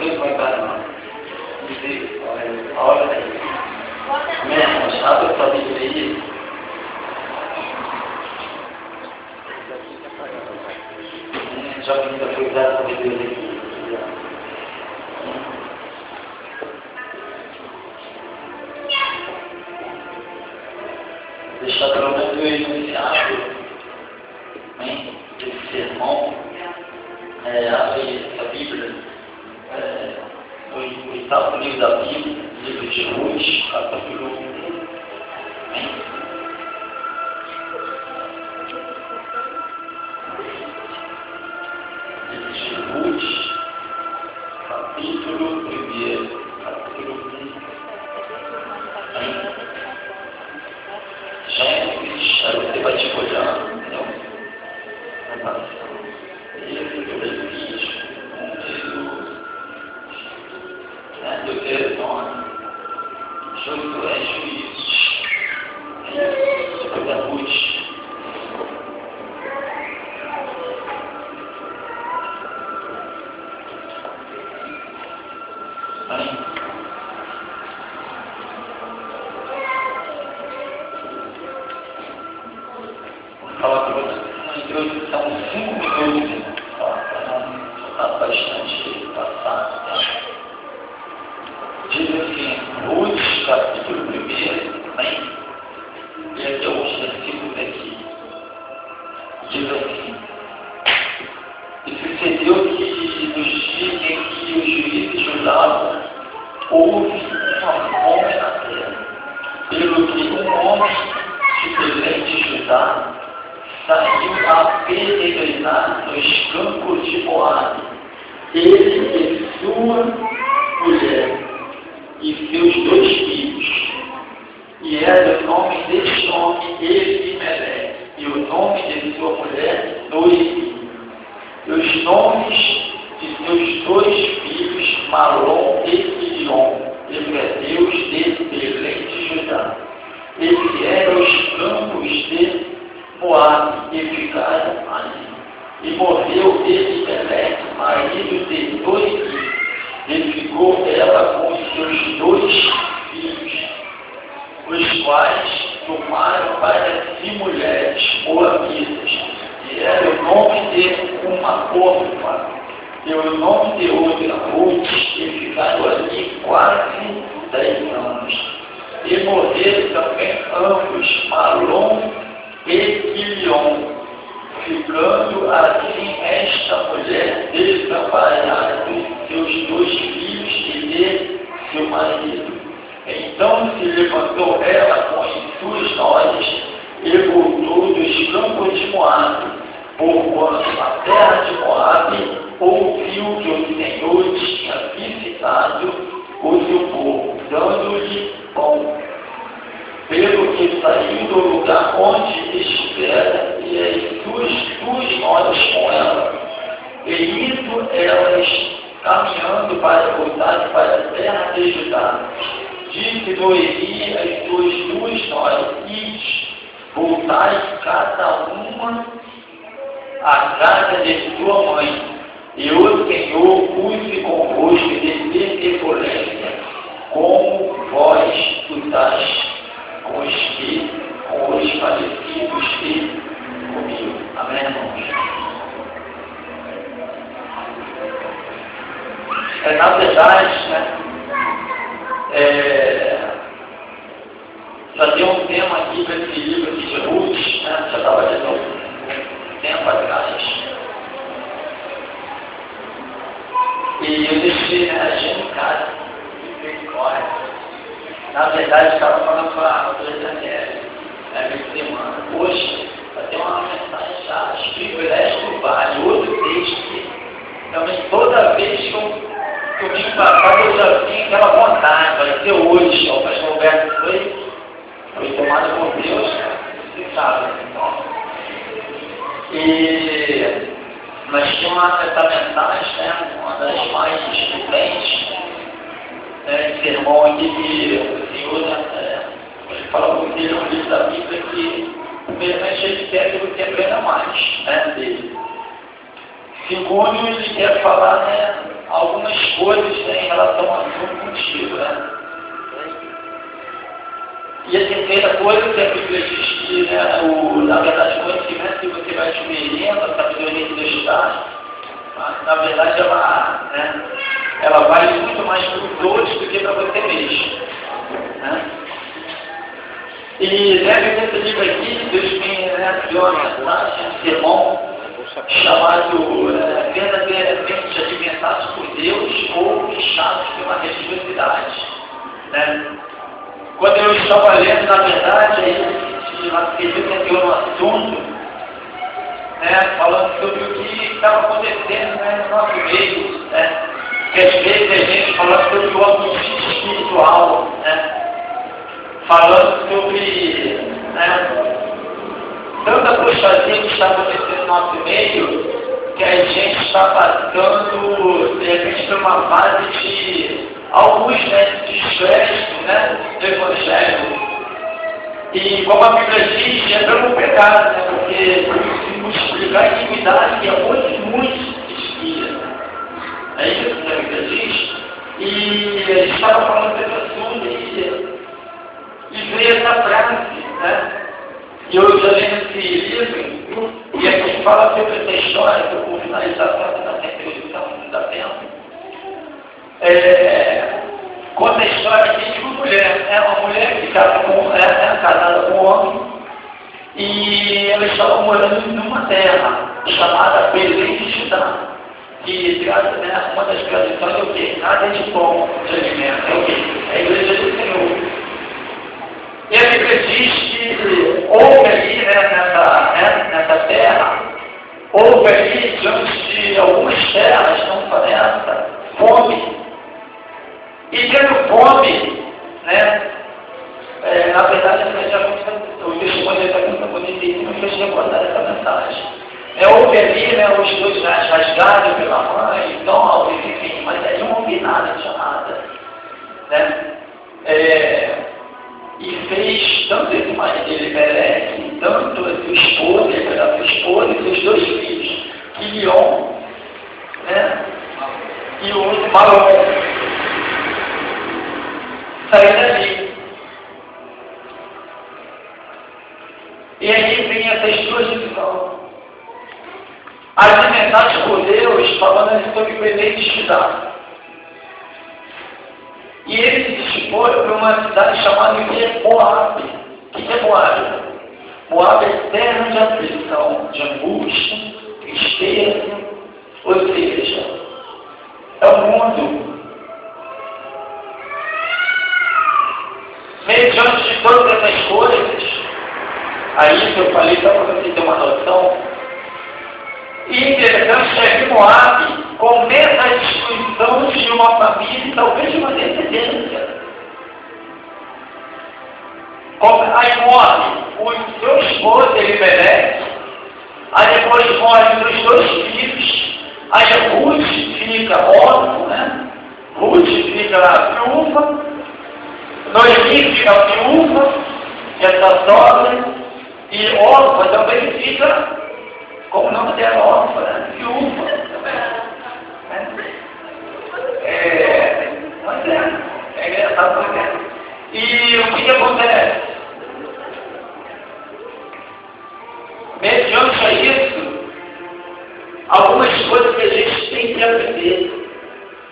Deus vai dar não. Dizer, olha daí. Mesmo, abre a sua Bíblia aí. Já ainda foi usado por Deus aqui. Deixar pelo menos o enunciado desse sermão. Abre essa Bíblia, o oitavo livro da Bíblia, livro de Ruth, capítulo 1. Livro de Ruth, capítulo 1. Gênesis, aí você vai te olhando, entendeu? Deuteronômio, Josué, Juízes, depois da Ruth. Vou falar para você uma introdução de 5 minutos, para não ficar bastante passado. Diz assim, Ruth, capítulo 1, e aqui alguns versículos aqui. Diz assim, e sucedeu que nos dias em que os juízes julgavam, houve uma fome na terra, pelo que um homem de Belém de Judá saiu a peregrinar nos campos de Moabe, ele e sua mulher, e seus 2 filhos. E era o nome deste homem Elimeleque, e o nome de sua mulher Noemi. E os nomes de seus 2 filhos, Malom e Quilion, hebreus de Belém de Judá. Eles eram os campos de Moabe, e ficaram ali. E morreu Elimeleque, marido de Noemi. E ficou ela com os seus 2 filhos, os quais tomaram para si mulheres moabitas, e era o nome de uma órfã, e o nome de outra Ruth, e ficaram ali quase 10 anos. E morreram também ambos, Malom e Quilion, ficando assim esta mulher desamparada de seus 2 filhos e de seu marido. Então se levantou ela com as suas nozes e voltou dos campos de Moabe, porquanto a terra de Moabe ouviu que o Senhor tinha visitado o seu povo, dando-lhe pão. Pelo que saiu do lugar onde estivera, e as suas 2 nozes com ela, e indo elas caminhando para voltar para a terra de Judá. Disse Noemi às suas 2 nozes: ide, voltai cada uma à casa de sua mãe, e o Senhor use convosco de benevolência, como vós usais com os falecidos e comigo. Amém, irmãos? Na verdade, já tem um tema aqui para esse livro aqui de Ruth, já estava lendo um tempo atrás. E eu deixei a gente em casa, na verdade, estava falando com a doutora Daniela, essa semana. Hoje, vai ter uma mensagem já, os privilégios do vale, outro texto que também toda vez que eu vim para cá, eu já tinha aquela vontade, vai ser hoje. O pastor Roberto foi tomado por Deus, você sabe, então. Mas tinha essa mensagem, uma das mais diferentes, sermão aqui que o Senhor fala com ele no livro da Bíblia que primeiramente ele quer que você aprenda mais dele. Segundo, ele quer falar algumas coisas, né, em relação ao assunto contigo, né? E a terceira coisa que a Bíblia diz que, né, na verdade, o conhecimento que você vai adquirindo, a sabedoria que Deus dá, na verdade, ela vale muito mais para os outros do que para você mesmo. Né? E dentro desse livro aqui, Deus me deu uma mensagem, um sermão, chamado verdadeiramente alimentados por Deus ou fechados pela religiosidade. Né? Quando eu estava lendo, na verdade, ele entrou no assunto, né, falando sobre o que estava acontecendo, né, no nosso meio, né, que às vezes a gente falando sobre o âmbito espiritual, né, falando sobre, né, tanta apostasia que está acontecendo no nosso meio, que a gente está passando, de repente, por uma fase de alguns, né, de descrédito, né, do Evangelho. E como a Bíblia diz, é pelo pecado, né, porque se multiplicar a iniquidade, que é muitos desvia. É isso que a Bíblia diz. E a gente estava falando desse assunto e veio essa frase, né? E eu já li esse livro, e a gente fala sobre essa história, que eu vou finalizar na introdução, não dá tempo. Conta a história aqui de uma mulher. É uma mulher que é casada com um homem, e ela estava morando numa terra chamada Belém de Judá. Que uma das tradições é o quê? Nada de bom de alimento. É o quê? É a igreja do Senhor. E a Bíblia diz que houve ali, né, nessa terra, houve ali, diante de algumas terras, não só nessa, fome. E tendo fome, né, na verdade, o testemunho está muito bonito e não fez recordar essa mensagem. Houve ali, né, os dois rasgados pela mãe, então, enfim, mas aí não houve nada de nada. Né? E fez tanto esse marido dele, Meleque, tanto a sua esposa e seus dois filhos, Quilion, né, e o outro Malom, saíram dali. E aí vem essas duas divisões. Alimentados por Deus, falando sobre Belém de Judá. E ele se dispôs para uma cidade chamada Moabe. O que é Moabe? Moabe é terra de aflição, de angústia, tristeza, ou seja, é o mundo. Mediante de todas essas coisas, aí que eu falei só para você ter uma noção, e interessante é que Moabe começa a destruição de uma família e talvez de uma descendência. Aí morre o seu esposo, Elimelec, aí depois morre os seus dois filhos, aí Ruth fica órfã, né? Ruth fica viúva, Noemi fica viúva, essa sogra, e órfã também fica, como o nome dela, órfã, né? Viúva também. Mas é engraçado porque e o que acontece? Mediante a isso, algumas coisas que a gente tem que aprender.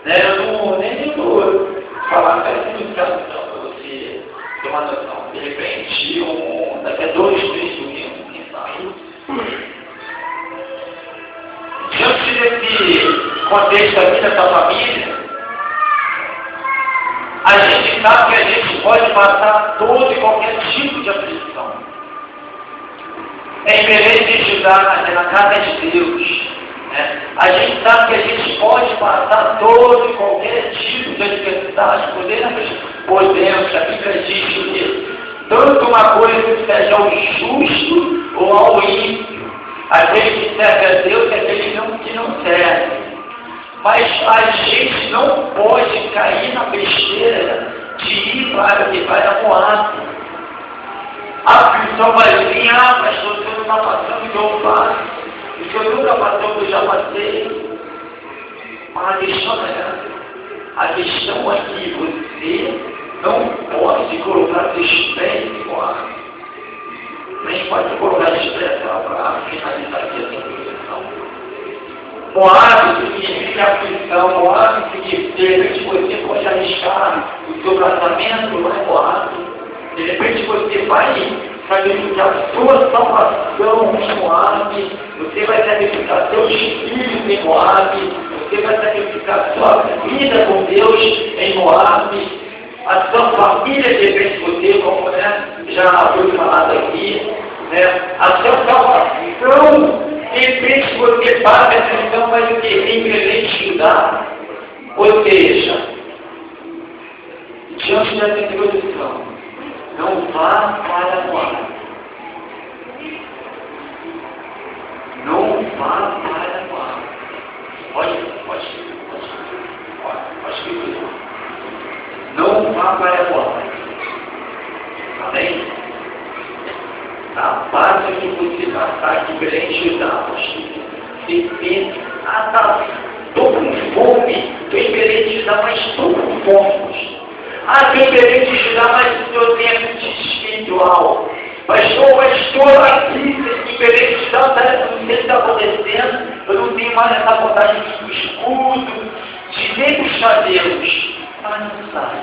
Né? Eu não nem vou falar até significado para você ter uma noção. De repente, daqui a 2, 3 domingos, quem sabe? Diante desse contexto aqui dessa família, a gente sabe que a gente pode passar todo e qualquer tipo de aflição. Em Belém de Judá, na casa de Deus, né? A gente sabe que a gente pode passar todo e qualquer tipo de adversidade. Podemos, a Bíblia diz que tanto uma coisa que seja ao justo ou ao ímpio, aquele que serve a Deus e aquele que não serve. Mas a gente não pode cair na besteira de ir para que vai a Moabe. A aflição vai vir, mas você não está passando o que eu faço. O senhor nunca passou o que eu já passei. Mas a questão é essa. A questão aqui, você não pode colocar seus pés em Moab. Nem pode colocar os pés para finalizar aqui essa introdução. Moab significa aflição, Moab significa, de repente você pode arriscar o seu casamento lá em Moab. De repente você vai sacrificar sua salvação em Moab, você vai sacrificar seus filhos em Moab, você vai sacrificar sua vida com Deus em Moab, a sua família, de repente você, como já foi falado aqui, a sua salvação, de repente você paga essa questão, mas o que? Em Judá. Ou seja, diante dessa introdução, não vá para Moab. Não vá para Moab. Pode escrever. Não vá para Moab. Amém? A base que você passar aqui em Belém, Judá, você pensa, estou com fome, estou em Belém, Judá, mas estou com fome. Tem Belém de Judá, mas o seu tempo espiritual. Pastor, aqui em Belém de Judá, não sei o que está acontecendo, eu não tenho mais essa vontade de escudo, de nem puxar Deus. Mas não sai.